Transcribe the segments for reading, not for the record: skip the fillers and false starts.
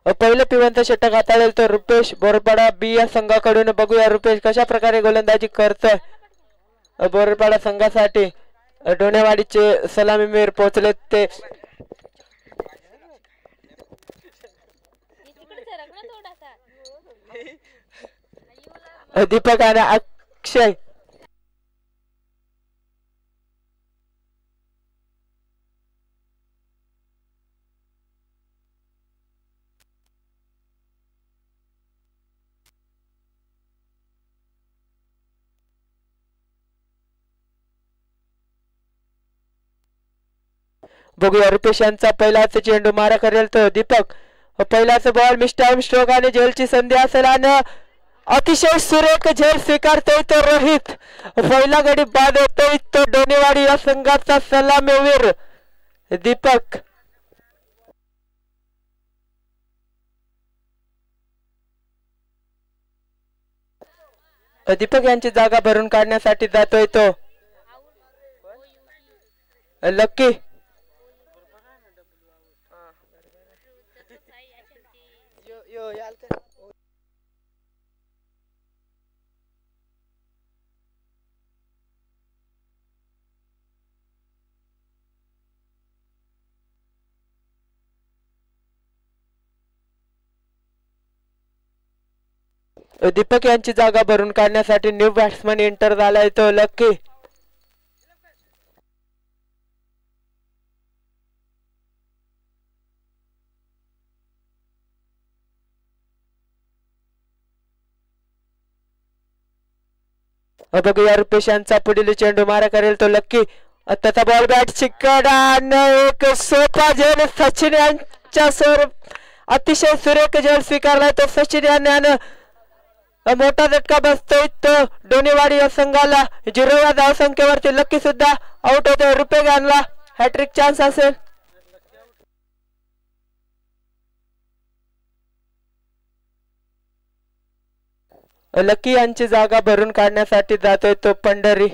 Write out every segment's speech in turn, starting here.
पहिलं पिवंत षटक हाताळेल तो रुपेश बोरपाडा बी या संघाकडून. बघूया रुपेश कशा प्रकारे गोलंदाजी करतोय बोरपाडा संघासाठी. डोनेवाडीचे सलामीवीर पोहोचले ते दीपक आणि अक्षय. बघूया रुपेश यांचा पहिलाच चेंडू मारा करेल तो दीपक. पहिलाच बॉल मिस्टर स्ट्रोक आणि झेलची संधी असेल आणि अतिशय सुरेख झेल स्वीकारतोय तो रोहित. पहिला गडी बाद होतोय तो डोनेवाडी या संघाचा सलामीवीर दीपक. दीपक यांची जागा भरून काढण्यासाठी जातोय तो लक्की. दीपक यांची जागा भरून काढण्यासाठी न्यू बॅट्समन एंटर झालाय तो लक्की. बघूया रुपेश यांचा पुढील चेंडू मारा करेल तो लक्की. त्याचा बॉल बॅट चिकट एक सोपा झेल सचिन यांच्या स्वरूप अतिशय सुरेख झेल स्वीकारलाय तो सचिन याने. मोठा झटका बसतोय तो डोनेवाडी या संघाला. 0 या धावसंख्येवरती लक्की सुद्धा आउट होतोय. रुपेश यांना हॅट्रिक चान्स असेल. लकी यांची जागा भरून काढण्यासाठी जातोय तो पंढरी.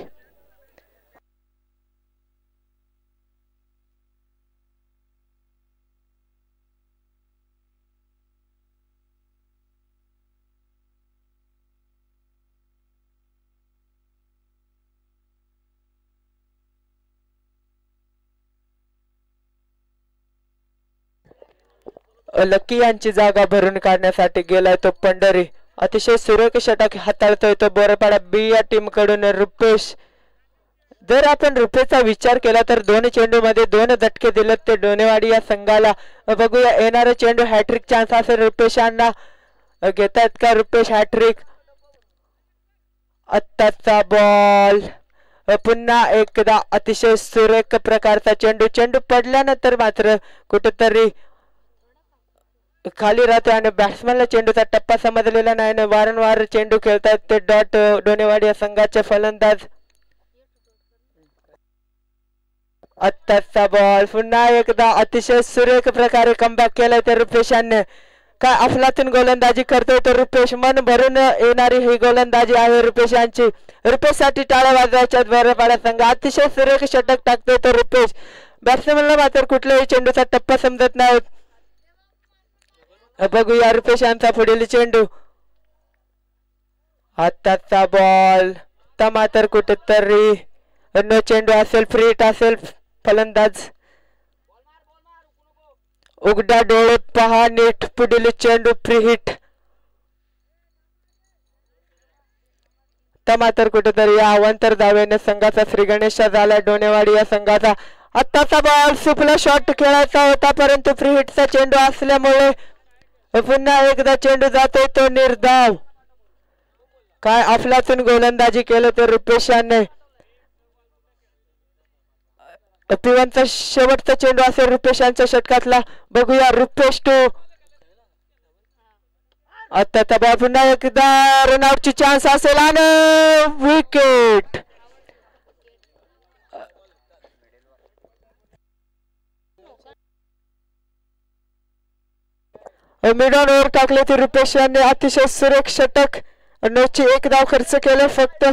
लकी यांची जागा भरून काढण्यासाठी गेलाय तो पंढरी. अतिशय सुरेख षटक हाताळतोय तो बोरपाडा बी या टीम कडून रुपेश. जर आपण रुपेशचा विचार केला तर 2 चेंडू मध्ये 2 झटके दिलेत ते डोनेवाडी या संघाला. बघूया येणारा चेंडू हॅट्रिक चान्स असेल रुपेशांना. घेतायत का रुपेश हॅट्रिक. आत्ताचा बॉल पुन्हा एकदा अतिशय सुरेख प्रकारचा चेंडू. चेंडू पडल्यानंतर मात्र कुठेतरी खाली राहतो आणि बॅट्समॅनला चेंडूचा टप्पा समजलेला नाही. वारंवार चेंडू खेळतात ते डॉट डोनेवाडी या संघाचे फलंदाज. आत्ताचा बॉल पुन्हा एकदा अतिशय सुरेख प्रकारे कमबॅक केलाय ते रुपेशांनी. काय अफलातून गोलंदाजी करतोय तो रुपेश. मन भरून येणारी ही गोलंदाजी आहे रुपेश यांची. रुपेश साठी टाळ्या वाजवायच्या बोरपाडा संघ. अतिशय सुरेख षटक टाकतोय तो रुपेश. बॅट्समॅनला मात्र कुठल्याही चेंडूचा टप्पा समजत नाही. बघूया रुपेश यांचा पुढील चेंडू. आत्ताचा बॉल तर मात्र कुठेतरी नो चेंडू असेल. फ्री हिट असेल. फलंदाज उघडा डोळे पहा नीट. पुढील चेंडू फ्री हिट. तर मात्र कुठेतरी या अवांतर धावेने संघाचा श्री गणेश झाला डोनेवाडी या संघाचा. आत्ताचा बॉल सुपला शॉट खेळायचा होता परंतु फ्री हिटचा चेंडू असल्यामुळे पुन्हा एकदा चेंडू जातोय तो निर्धाव. काय अफलातून गोलंदाजी केलं तर रुपेश यांनी. पिवांचा शेवटचा चेंडू असेल रुपेश यांच्या षटकातला. बघूया रुपेश टू. आता बॉल पुन्हा एकदा रनआउटची चान्स असेल आणि विकेट. मिडॉन ओव्हर टाकले ते रुपेश यांनी. अतिशय सुरेख षटक. 9ची 1 धाव खर्च केले फक्त.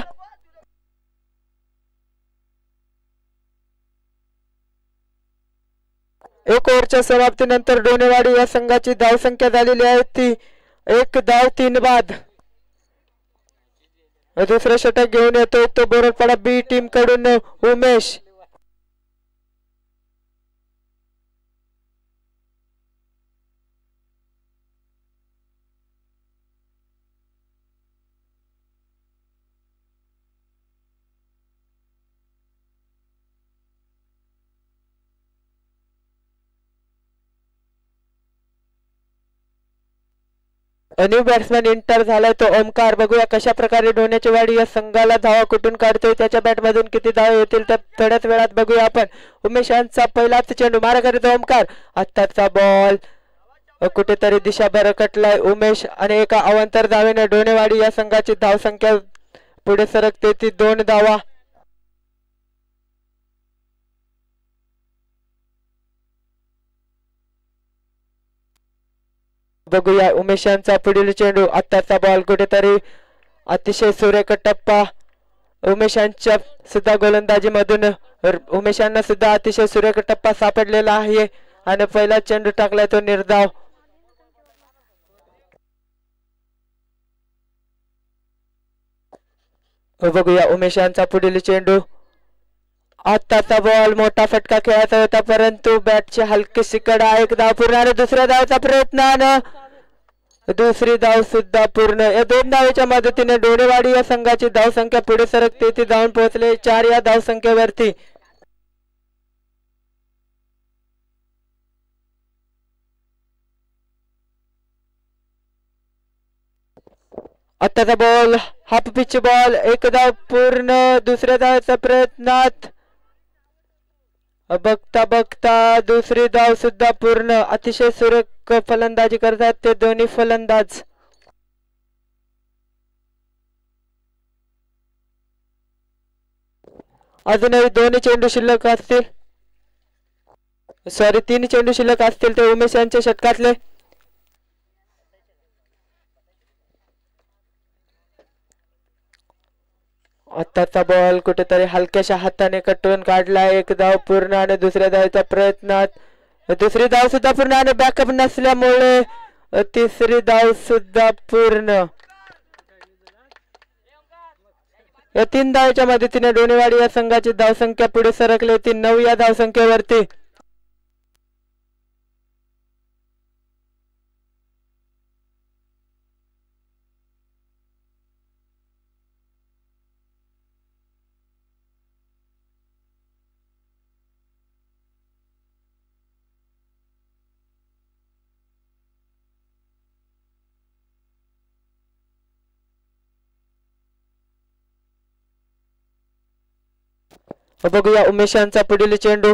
एक ओव्हरच्या समाप्तीनंतर डोनेवाडी या संघाची धावसंख्या झालेली आहे ती 1 धाव 3 बाद. दुसरा षटक घेऊन येतोय तो बोरडपाडा बी टीम कडून उमेश. न्यू बॅट्समॅन एंटर झालाय तो ओमकार. बघूया कशा प्रकारे डोण्याची वाडी या संघाला धावा कुठून काढतोय, त्याच्या बॅट मधून किती धावा येतील तर थोड्याच वेळात बघूया आपण. उमेश यांचा पहिलाच चेंडू मारा करीत ओमकार. आत्ताचा बॉल कुठेतरी दिशा भरकटलाय उमेश आणि एका अवांतर धावेने डोनेवाडी या संघाची धावसंख्या पुढे सरकते ती 2 धावा. बघूया उमेश यांचा पुढील चेंडू. आत्ताचा बॉल कुठेतरी अतिशय सुरेख टप्पा उमेश यांच्या सुद्धा गोलंदाजी मधून उमेश यांना सुद्धा अतिशय सुरेख टप्पा सापडलेला आहे आणि पहिला चेंडू टाकलाय तो निर्धाव. बघूया उमेश यांचा पुढील चेंडू. आत्ताचा बॉल मोठा फटका खेळायचा होता परंतु बॅटची हलकीशी कडा. 1 धाव पूर्ण आणि दुसऱ्या धावचा प्रयत्न आणि दुसरी धाव सुद्धा पूर्ण. या 2 धावेच्या मदतीने डोनेवाडी या संघाची धावसंख्या पुढे सरकते ती धावून पोहोचले 4 या धावसंख्येवरती. आत्ताचा बॉल हाफ पिच बॉल. 1 धाव पूर्ण. दुसऱ्या धावेच्या प्रयत्नात बघता बघता दुसरी धाव सुद्धा पूर्ण. अतिशय सुरेख फलंदाजी करतात ते दोन्ही फलंदाज. अजूनही 2 चेंडू शिल्लक असतील, सॉरी 3 चेंडू शिल्लक असतील ते उमेश यांच्या षटकातले. आत्ताचा बॉल कुठेतरी हलक्याशा हाताने कटवून काढला. 1 धाव पूर्ण आणि दुसऱ्या धावेच्या प्रयत्नात दुसरी धाव सुद्धा पूर्ण आणि बॅकअप नसल्यामुळे तिसरी धाव सुद्धा पूर्ण. या 3 धावेच्या मदतीने डोनेवाडी या संघाची धावसंख्या पुढे सरकली होती 9 या धावसंख्येवरती. बघूया उमेश यांचा पुढील चेंडू.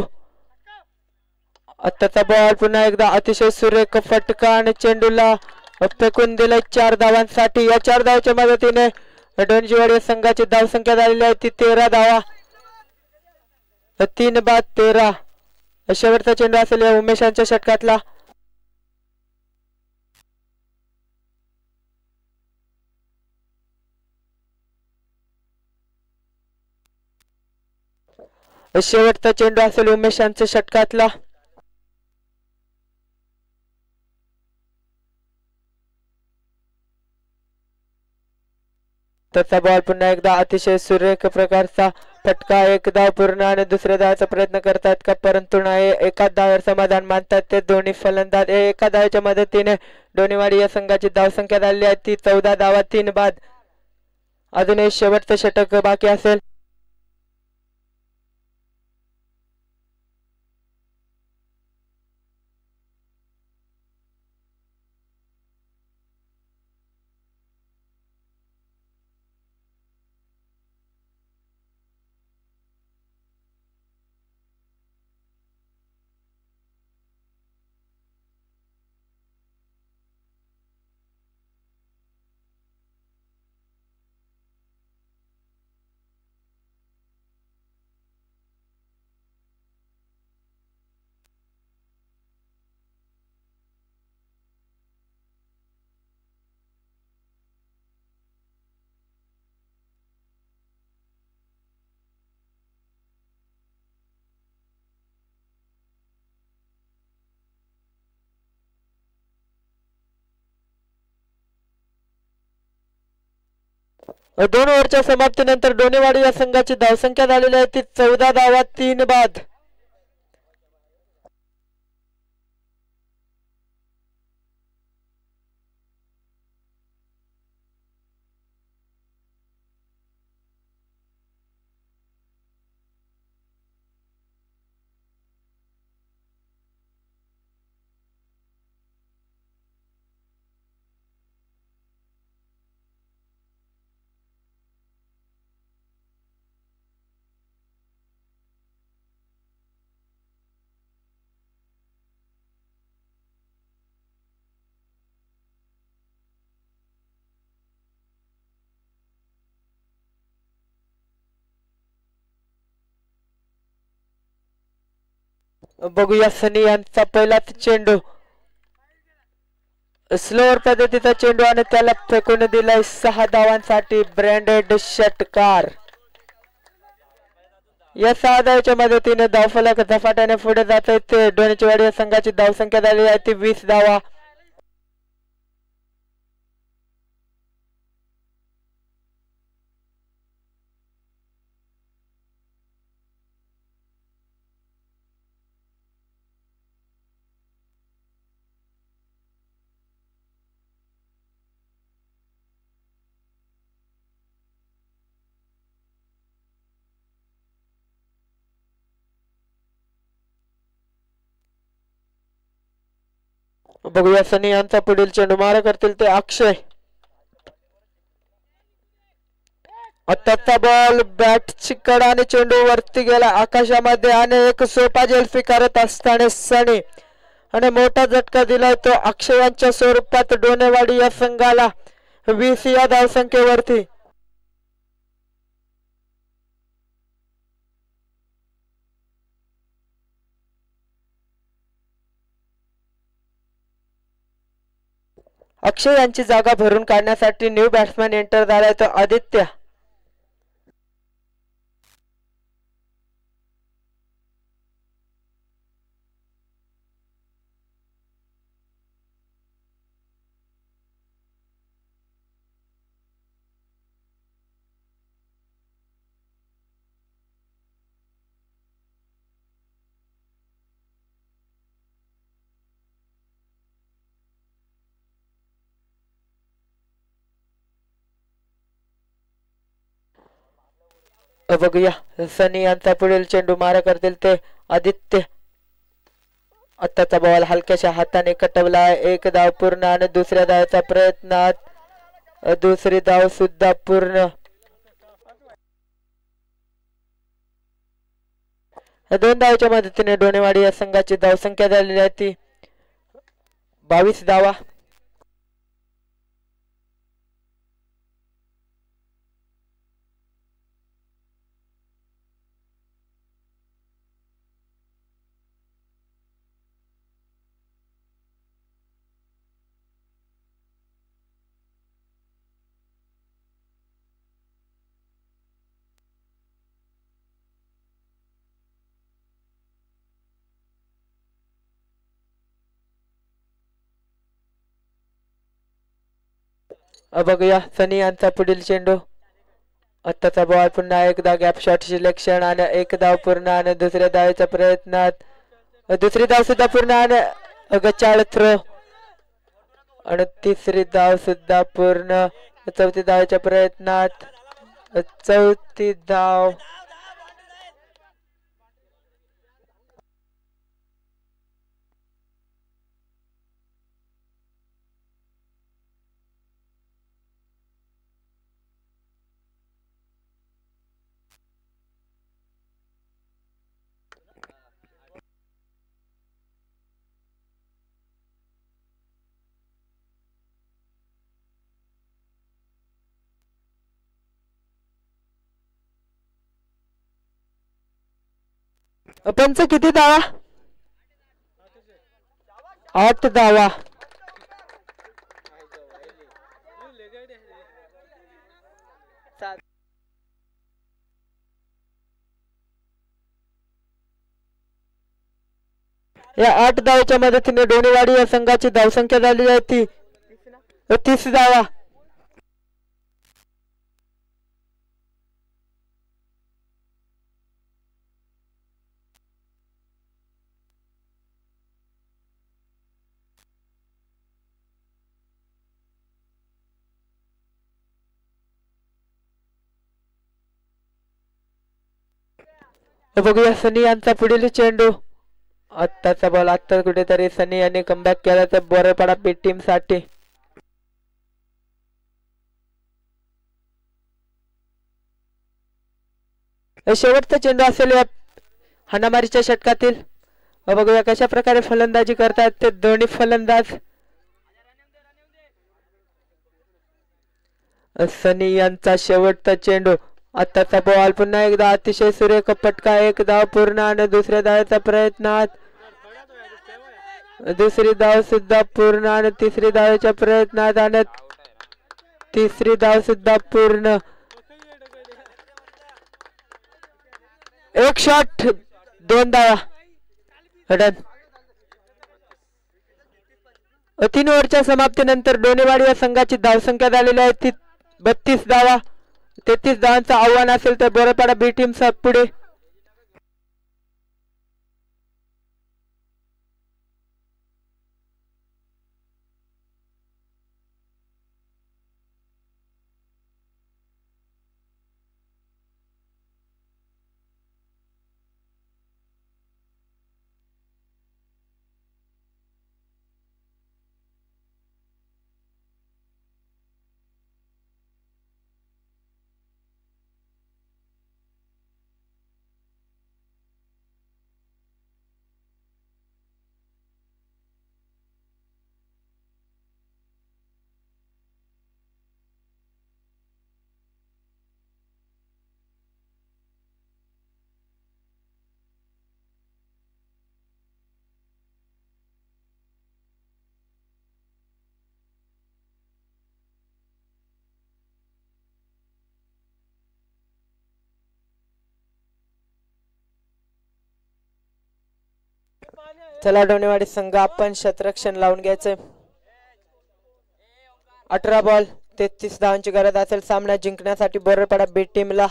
आत्ताचा बॉल पुन्हा एकदा अतिशय सुरेख फटका आणि चेंडूला फेकून दिलाय 4 धावांसाठी. या 4 धावाच्या मदतीने डोनेवाडी संघाची धावसंख्या झालेली आहे ती 13 धावा. 3 बाद 13. शेवटचा चेंडू असेल या उमेश यांच्या षटकातला. शेवटचा चेंडू असेल उमेश यांच्या षटकातला. त्याचा बॉल पुन्हा एकदा अतिशय सुरेख प्रकारचा फटका. 1 धाव पूर्ण आणि दुसऱ्या धावाचा प्रयत्न करतात का परंतु नाही. एकाच धावावर समाधान मानतात ते दोन्ही फलंदाज. एका धावेच्या मदतीने डोनेवाडी या संघाची धावसंख्या झाली आहे ती 14 धावा 3 बाद. अजूनही शेवटचं षटक बाकी असेल. 2 ओव्हरच्या समाप्तीनंतर डोनेवाडी या संघाची धावसंख्या झालेली आहे ती 14 धावा 3 बाद. बघूया सनी यांचा पहिलाच चेंडू स्लोअर पद्धतीचा चेंडू आणि त्याला फेकून दिलाय 6 धावांसाठी ब्रँडेड षटकार. या 6 धावांच्या मदतीने धावफलक झपाट्याने पुढे जात आहे. डोनेवाडी या संघाची धावसंख्या झाली आहे ती 20 धावा. बघूया सनी यांचा पुढील चेंडू मारा करतील ते अक्षय. आताचा बॉल बॅट चिकड आणि चेंडू वरती गेला आकाशामध्ये आणि एक सोपा झेल स्वीकारत असताना सनी आणि मोठा झटका दिलाय तो अक्षय यांच्या स्वरूपात डोनेवाडी या संघाला 20 या धावसंख्येवरती. अक्षय यांची जागा भरून काढण्यासाठी न्यू बॅट्समॅन एंटर झालाय तो आदित्य. बघूया सनी यांचा पुढील चेंडू मारा करतील ते आदित्य. आताचा बॉल हलक्याशा हाताने कटवला. एक धाव पूर्ण आणि दुसऱ्या धावाचा प्रयत्नात दुसरी धाव सुद्धा पूर्ण. 2 धावाच्या मदतीने डोनेवाडी या संघाची धावसंख्या झालेली आहे ती 22 धावा. बघूया सनी यांचा पुढील चेंडू. आताचा बॉल पुन्हा एकदा गॅप शॉट सिलेक्शन आणि एक धाव पूर्ण आणि दुसऱ्या धावेच्या प्रयत्नात दुसरी धाव सुद्धा पूर्ण आणि गचाळ थ्रो आणि तिसरी धाव सुद्धा पूर्ण. चौथी धावेच्या प्रयत्नात चौथी धाव. पंच किती धावा? 8 धावा. या 8 धावाच्या मदतीने डोनेवाडी या संघाची धावसंख्या झाली आहे ती 30 धावा. बघूया सनी यांचा पुढील चेंडू. आत्ताचा बॉल आत्ता कुठेतरी सनी यांनी कमबॅक केला तर बोरपाडा बी टीम साठी. शेवटचा चेंडू असेल या हाणामारीच्या षटकातील. बघूया कशा प्रकारे फलंदाजी करतात ते दोन्ही फलंदाज. सनी यांचा शेवटचा चेंडू. आत्ताचा बॉल पुन्हा एकदा अतिशय सुरेख फटका. एक धाव पूर्ण आणि दुसऱ्या धावेचा प्रयत्न. दुसरी धाव सुद्धा पूर्ण आणि तिसरी धावेच्या प्रयत्नात आणि तिसरी धाव सुद्धा पूर्ण. एक शॉट 2 धावा. 3 ओव्हरच्या समाप्तीनंतर डोनेवाडी या संघाची धावसंख्या झालेली आहे 32 धावा. 33 धावांचं आव्हान असेल तर बोरपाडा बी टीम पुढे. चला डोनेवाडी संघ आपण शतरक्षण लावून घ्यायचंय. 18 बॉल 33 धावांची गरज असेल सामना जिंकण्यासाठी बोरपाडा बी टीमला.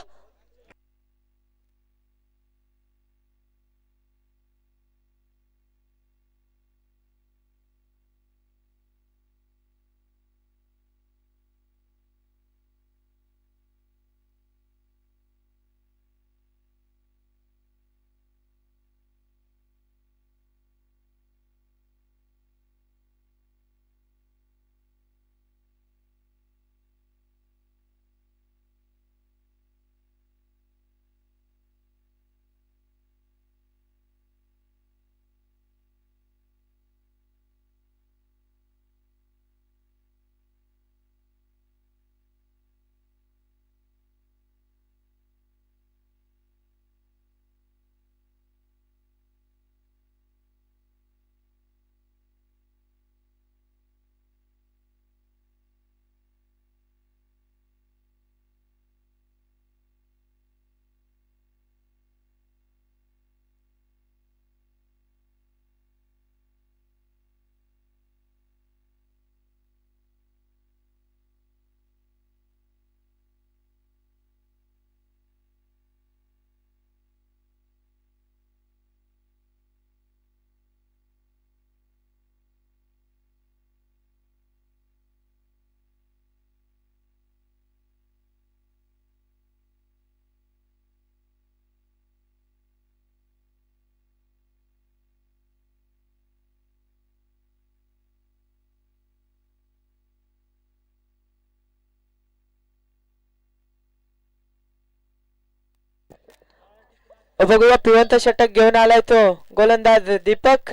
बघूया पिवंत षटक घेऊन आलाय तो गोलंदाज दीपक.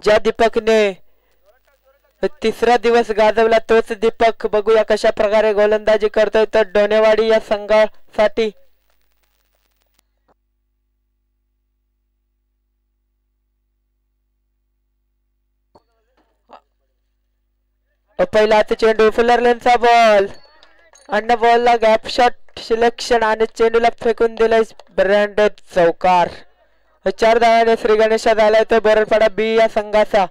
ज्या दीपकने तिसरा दिवस गाजवला तोच दीपक. बघूया कशा प्रकारे गोलंदाजी करतोय तर डोनेवाडी या संघासाठी. पहिला चेंडू फुलरलेनचा बॉल आणि बॉलला गॅप शॉट सिलेक्शन आणि चेंडूला फेकून दिलाय ब्रँडेड चौकार. 4 धावाने श्री गणेशा झालाय तो बोरपाडा बी या संघाचा.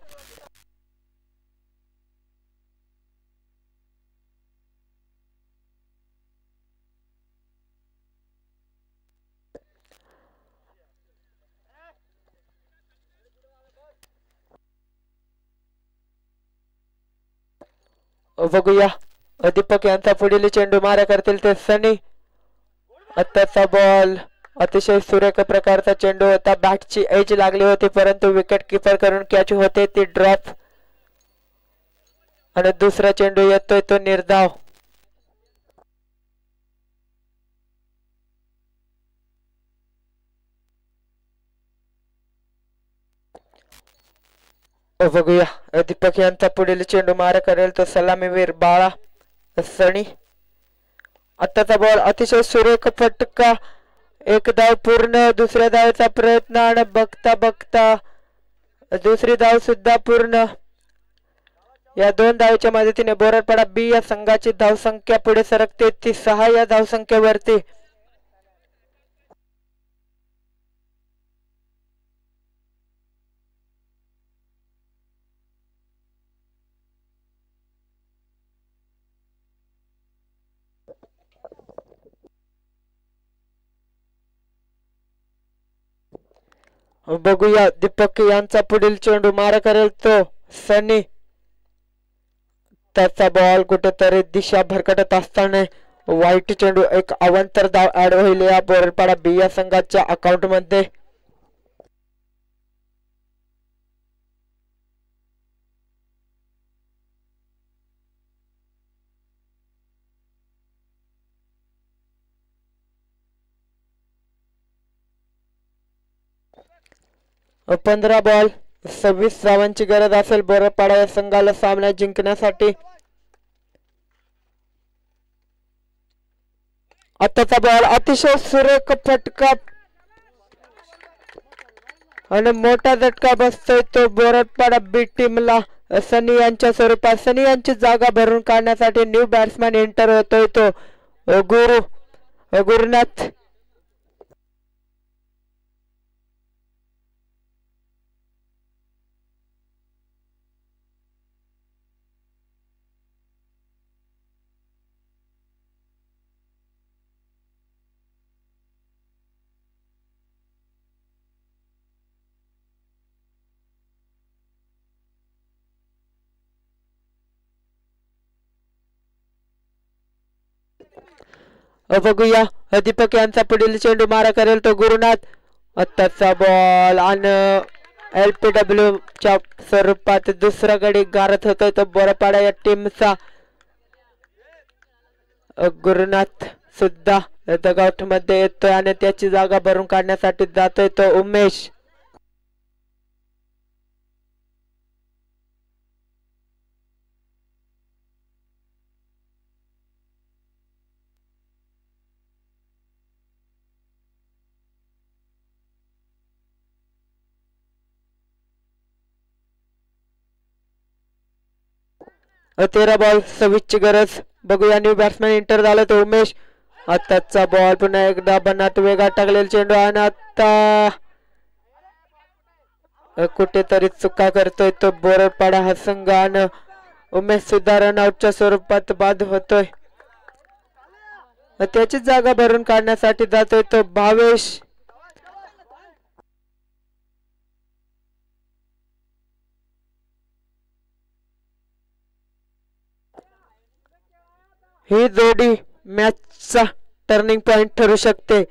बघूया दीपक यांचा पुढील चेंडू मारा करतील ते सनी आत्ताचा बॉल अतिशय सुरेख प्रकारचा चेंडू होता. बॅटची एज लागली होती परंतु विकेट किपर करून कॅच होते ती ड्रॉप. आणि दुसरा चेंडू येतोय तो निर्धाव. बघूया दीपक यांचा पुढील चेंडू मारा करेल तो सलामीवीर बाळा सणी. आत्ताचा बॉल अतिशय सुरेख फटका. एक धाव पूर्ण. दुसऱ्या धावेचा प्रयत्न आणि बघता बघता दुसरी धाव सुद्धा पूर्ण. या 2 धावेच्या मदतीने बोरडपाडा बी या संघाची धावसंख्या पुढे सरकते ती 6 या धावसंख्येवरती. बघूया दीपक यांचा पुढील चेंडू मारा करेल तो सनी. त्याचा बॉल कुठेतरी दिशा भरकटत असताना वाईट चेंडू. एक अवांतर धाव ऍड होईल या बोरडपाडा बी या संघाच्या अकाउंट मध्ये. पंधरा बॉल 26 धावांची गरज असेल बोरडपाडा या संघाला सामना जिंकण्यासाठी. आताचा बॉल अतिशय सुरेख फटका आणि मोठा झटका बसतोय तो बोरडपाडा बी टीमला सनी यांच्या स्वरूपात. सनी यांची जागा भरून काढण्यासाठी न्यू बॅट्समॅन एंटर होतोय तो गुरुनाथ. बघूया दीपक यांचा पुढील चेंडू मारा करेल तो गुरुनाथ. आत्ताचा बॉल आणि LPW च्या स्वरूपात दुसरा गडी गारत होतोय तो बोरडपाडा या टीमचा. गुरुनाथ सुद्धा डगआउट मध्ये येतोय आणि त्याची जागा भरून काढण्यासाठी जातोय तो उमेश. तेरा बॉल 26 ची गरज. बघूया न्यू बॅट्समॅन एंटर झाला तो उमेश. आताचा बॉल पुन्हा एकदा बनाट वेगात टाकलेला चेंडू आणि आता कुठेतरी चुका करतोय तो बोरडपाडा हा संघ आणि उमेश सुद्धा रनआउटच्या स्वरूपात बाद होतोय. त्याची जागा भरून काढण्यासाठी जातोय तो भावेश. ही जोडी मॅचचा टर्निंग पॉइंट ठरू शकते.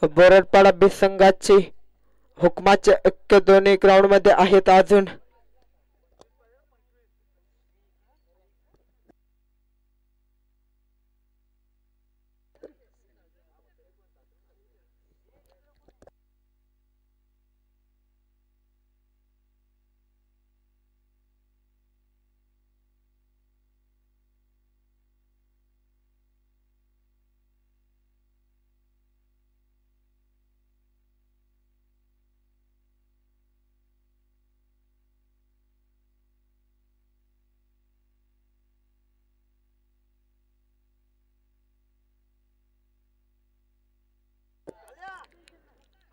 बोरडपाडा बी संघाची हुकमाचे ऐक्य दोन्ही ग्राउंड मध्ये आहेत अजून.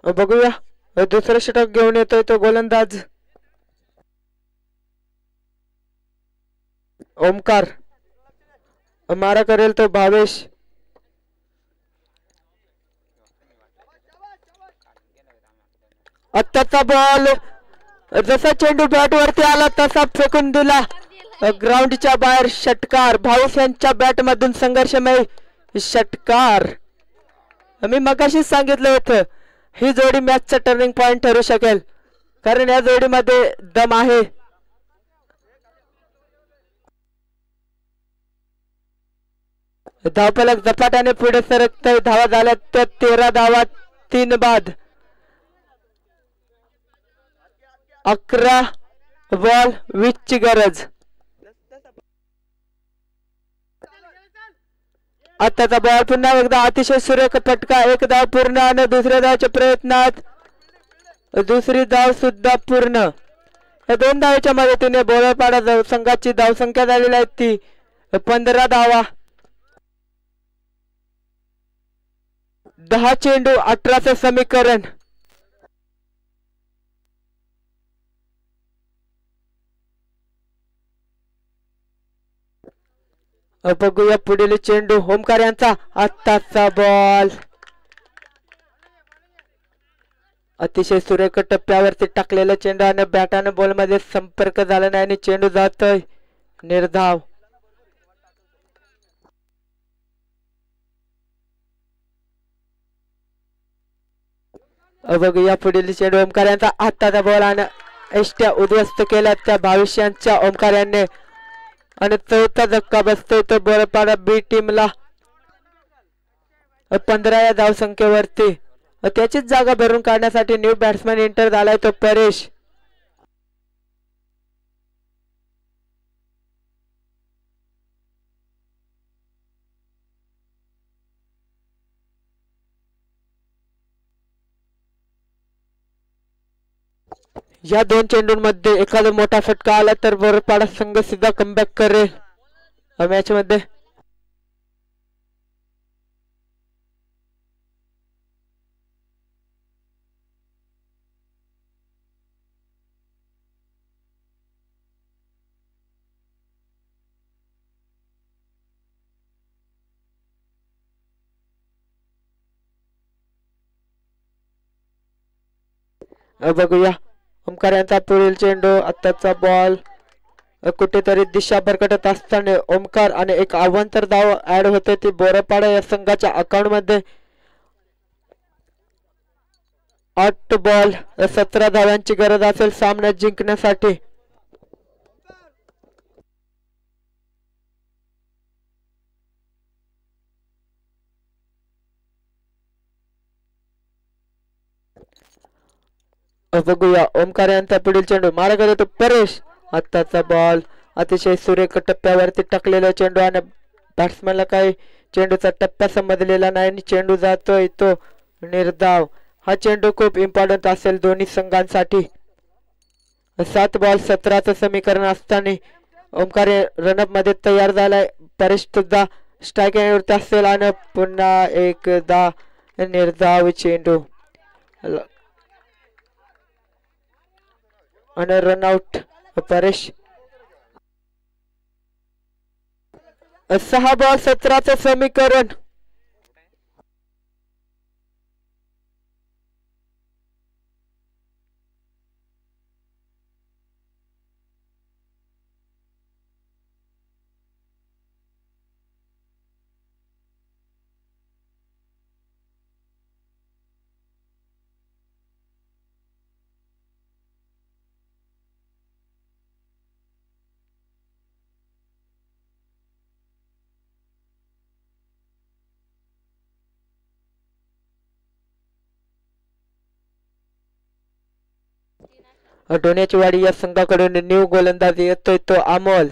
बघूया दुसरा षटक घेऊन येतोय तो गोलंदाज ओमकार. मारा करेल तो भावेश. आत्ताचा बॉल जसा चेंडू बॅट वरती आला तसा फेकून दिला ग्राउंडच्या बाहेर षटकार. भाऊस यांच्या बॅट मधून संघर्षमय षटकार. मी मगाशी सांगितलं होतं ही जोडी मॅचचा टर्निंग पॉइंट ठरू शकेल, कारण या जोडीमध्ये दम आहे. धावफलक झपाट्याने पुढे सरकतोय. धावा झाल्या त्या 13 धावा 3 बाद. 11 बॉल 20 ची गरज. आताचा बॉल पुन्हा एकदा अतिशय सुरेख फटका. 1 धाव पूर्ण आणि दुसऱ्या धावच्या प्रयत्नात दुसरी धाव सुद्धा पूर्ण. या 2 धावेच्या मदतीने बोरपाडा संघाची धावसंख्या झालेली आहे ती 15 धावा. 10 चेंडू 18चे समीकरण. बघूया पुढील चेंडू. ओमकार यांचा आत्ताचा बॉल अतिशय सुरेख टप्प्यावरती टाकलेला चेंडू आणि बॅटाने बॉल मध्ये संपर्क झाला नाही आणि चेंडू जातोय निर्धाव. बघूया पुढील चेंडू. ओमकार यांचा आत्ताचा बॉल आणि एष्ट्या उद्ध्वस्त केल्या त्या भविष्यांच्या ओमकार यांनी आणि चौथा धक्का बसतोय तो बोरपाडा बी टीमला 15 या धावसंख्येवरती. त्याचीच जागा भरून काढण्यासाठी न्यू बॅट्समॅन एंटर झालाय तो परेश. या 2 चेंडूंमध्ये एखादा मोठा फटका आला तर बोरपाडा संघ सुद्धा कमबॅक करेल मॅच मध्ये. बघूया ओमकार यांचा पुढील चेंडू. आत्ताचा बॉल कुठेतरी दिशा भरकटत असताना ओमकार आणि एक अवांतर धाव ऍड होते ती बोरपाडा या संघाच्या अकाउंट मध्ये. 8 बॉल 17 धावांची गरज असेल सामना जिंकण्यासाठी. बघूया ओमकार यांचा पुढील चेंडू. मारा करतो परेश. आत्ताचा बॉल अतिशय सुरेख टप्प्यावरती टाकलेला चेंडू आणि बॅट्समॅनला काही चेंडूचा टप्पा समजलेला नाही आणि चेंडू जातोय तो निर्धाव. हा चेंडू खूप इम्पॉर्टंट असेल दोन्ही संघांसाठी. 7 बॉल 17चं समीकरण असताना ओमकार रनअप मध्ये तयार झालाय. परेश सुद्धा स्ट्राईक वरती असेल आणि पुन्हा एकदा निर्धाव चेंडू आणि रनआउट परेश. 6 बॉल 17चं समीकरण. डोण्याची वाडी या संघाकडून न्यू गोलंदाज येतोय तो अमोल.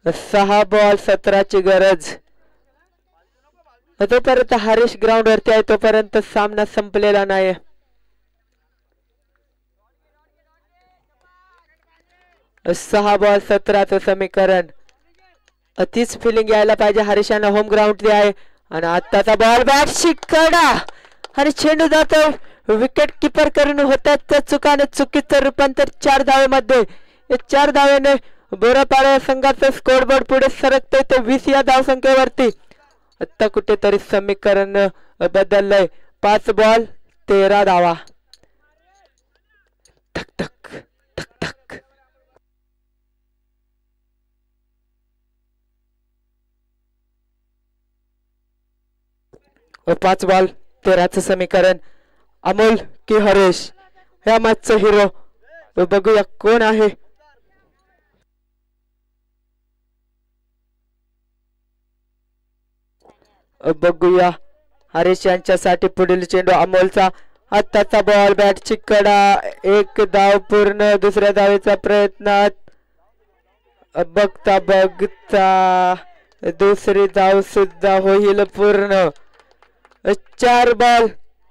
6 बॉल 17ची गरज. तोपर्यंत हरीश ग्राउंड वरती आहे तोपर्यंत सामना संपलेला नाही. सहा बॉल 17चं समीकरण. तीच फिलिंग यायला पाहिजे हरीशांना होम ग्राउंड आहे. आणि आत्ताचा बॉल बॅट शिकडा आणि चेंडू जातो विकेट किपर करून होतात त्या चुकाने चुकीचं रूपांतर 4 धावेमध्ये. 4 धावेने बोरपाडा संघाचा स्कोरबोर्ड पुढे सरकतोय तो 20 या धावसंख्येवरती. आता कुठेतरी समीकरण बदललंय. 5 बॉल 13 धावा. धक धक धक धक. 5 बॉल 13चं समीकरण. अमोल की हरेश या मॅचचा हिरो. बघूया कोण आहे. बघूया हरेश यांच्यासाठी पुढील चेंडू. अमोलचा आत्ताचा बॉल बॅटची कडा. एक धाव पूर्ण. दुसऱ्या धावेचा प्रयत्न. बघता बघता दुसरी धाव सुद्धा होईल पूर्ण. 4 बॉल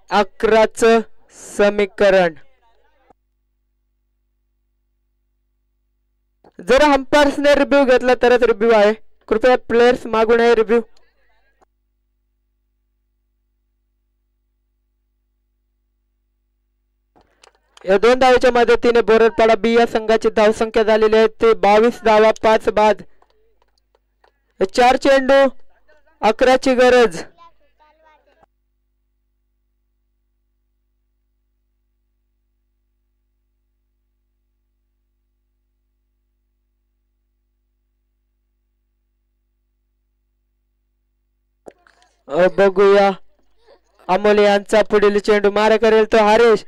11चं समीकरण. जर अंपायर्सने रिव्ह्यू घेतला तरच रिव्ह्यू आहे. कृपया प्लेयर्स मागू नये रिव्ह्यू. या 2 धावेच्या मदतीने बोरडपाडा बी या संघाची धावसंख्या झालेली आहे ते 22 धावा 5 बाद. 4 चेंडू 11ची गरज. बघूया अमोल यांचा पुढील चेंडू. मारा करेल तो हरेश.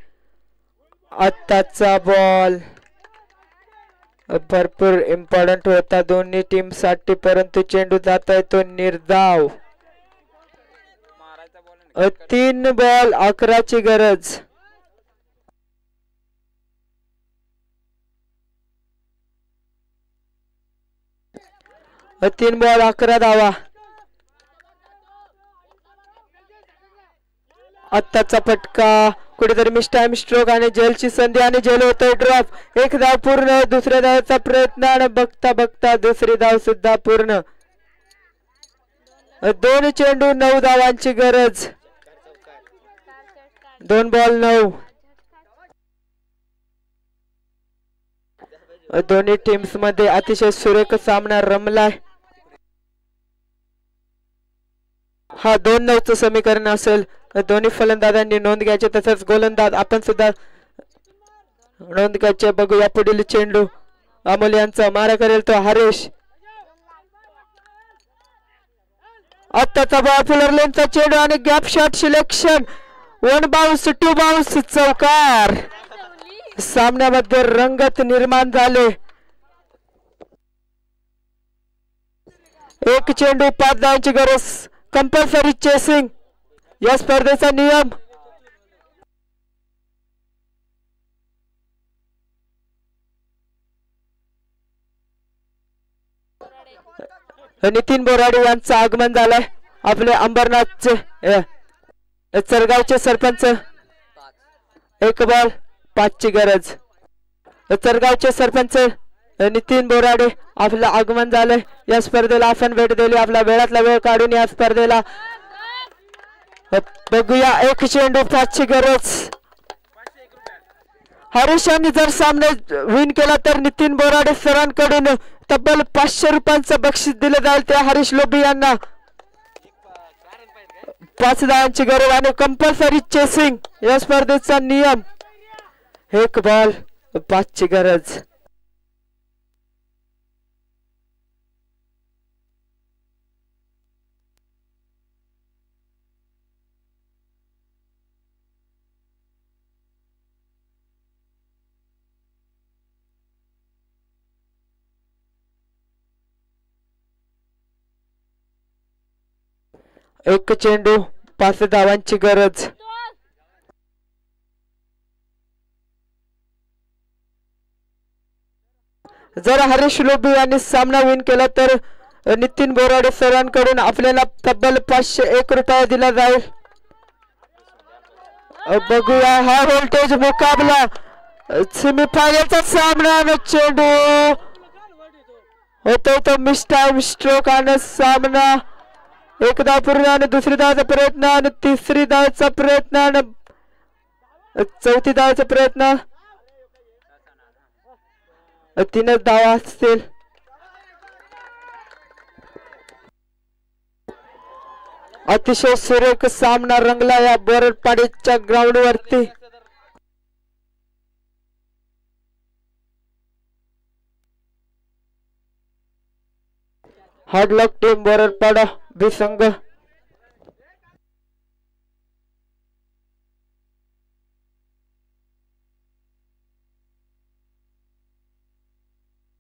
आत्ताचा बॉल भरपूर इम्पॉर्टंट होता दोन्ही टीम साठी, परंतु चेंडू जातोय तो निर्धाव. 3 बॉल 11ची गरज. तीन बॉल 11 धावा. आत्ताचा फटका कुठेतरी मिस टाइम स्ट्रोक आणि जेलची संधी आणि जेल होतोय ड्रॉप. 1 धाव पूर्ण. दुसऱ्या धावेचा प्रयत्न आणि बघता बघता दुसरी धाव सुद्धा पूर्ण. 2 चेंडू 9 धावांची गरज. 2 बॉल 9. दोन्ही टीम्स मध्ये अतिशय सुरेख सामना रमलाय. हा 2-9चं समीकरण असेल. दोन्ही फलंदाजांनी नोंद घ्यायची तसंच गोलंदाज आपण सुद्धा नोंद घ्यायचे. बघूया पुढील चेंडू. अमोल यांचा मारा करेल तो हरेश. आत्ताचा बॉल फुलर लेनचा चेंडू आणि gap shot selection. 1 bounce 2 bounce चौकार. सामन्यामध्ये रंगत निर्माण झाले. 1 चेंडू 5 धावांची गरज. कंपल्सरी चेसिंग या स्पर्धेचा नियम. नितीन बोराडे यांचं आगमन झालंय. आपले अंबरनाथचे चरगावचे सरपंच. 1 बॉल 5ची गरज. चरगावचे सरपंच नितीन बोराडे आपलं आगमन झालंय. या स्पर्धेला आपण भेट दिली. आपला वेळातला वेळ काढून या स्पर्धेला बघूया. 1 चेंडू 5ची गरज. हरीश यांनी जर सामना विन केला तर नितीन बोराडे सरांकडून तब्बल 500 रुपयांचं बक्षीस दिलं जाईल त्या हरीश लोबी यांना. 5 धावांची गरज आणि कंपल्सरी चेसिंग या स्पर्धेचा नियम. 1 बॉल 5ची गरज. एक चेंडू 5 धावांची गरज. जर हरीश लोबी यांनी सामना विन केला तर नितीन बोराडे सरांकडून आपल्याला तब्बल 501 रुपये दिला जाईल. बघूया हा व्होल्टेज मुकाबला. सेमीफायनलचा सामना. चेंडू होतो तो मिस टाइम स्ट्रोक आणि सामना. 1 धाव पूर्ण आणि दुसरी धावाचा प्रयत्न आणि तिसरी धावाचा प्रयत्न आणि चौथी धावाचा प्रयत्न. 3 धावा असतील. अतिशय सुरेख सामना रंगला या बोरडपाडीच्या ग्राउंड वरती. हार्ड लक टीम बोरडपाडा बी संघ.